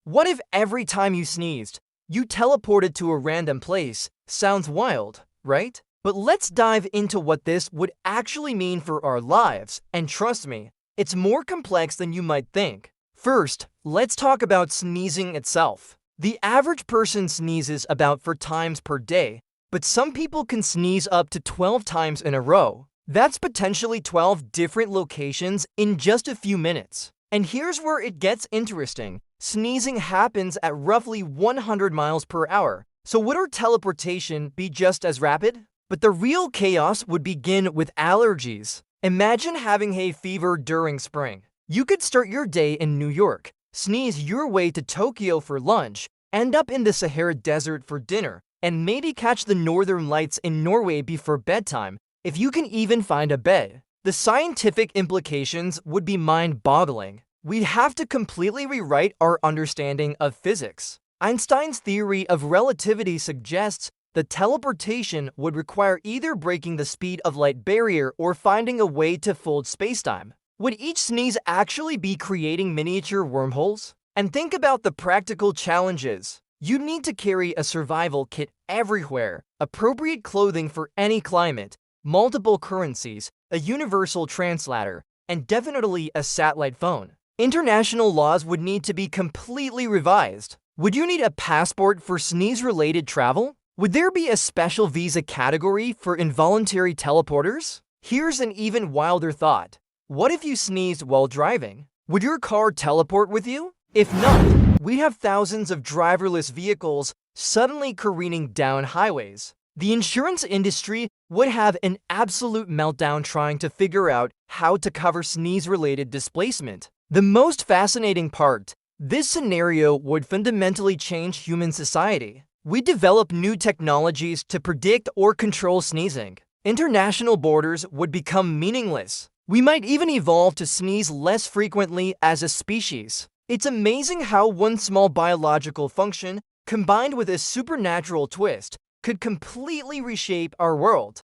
What if every time you sneezed, you teleported to a random place? Sounds wild, right? But let's dive into what this would actually mean for our lives, and trust me, it's more complex than you might think. First, let's talk about sneezing itself. The average person sneezes about 4 times per day, but some people can sneeze up to 12 times in a row. That's potentially 12 different locations in just a few minutes. And here's where it gets interesting. Sneezing happens at roughly 100 miles per hour. So would our teleportation be just as rapid? But the real chaos would begin with allergies. Imagine having hay fever during spring. You could start your day in New York, sneeze your way to Tokyo for lunch, end up in the Sahara Desert for dinner, and maybe catch the northern lights in Norway before bedtime, if you can even find a bed. The scientific implications would be mind-boggling. We'd have to completely rewrite our understanding of physics. Einstein's theory of relativity suggests that teleportation would require either breaking the speed of light barrier or finding a way to fold spacetime. Would each sneeze actually be creating miniature wormholes? And think about the practical challenges. You'd need to carry a survival kit everywhere, appropriate clothing for any climate, multiple currencies, a universal translator, and definitely a satellite phone. International laws would need to be completely revised. Would you need a passport for sneeze-related travel? Would there be a special visa category for involuntary teleporters? Here's an even wilder thought. What if you sneezed while driving? Would your car teleport with you? If not, we'd have thousands of driverless vehicles suddenly careening down highways. The insurance industry would have an absolute meltdown trying to figure out how to cover sneeze-related displacement. The most fascinating part, this scenario would fundamentally change human society. We develop new technologies to predict or control sneezing. International borders would become meaningless. We might even evolve to sneeze less frequently as a species. It's amazing how one small biological function, combined with a supernatural twist, could completely reshape our world.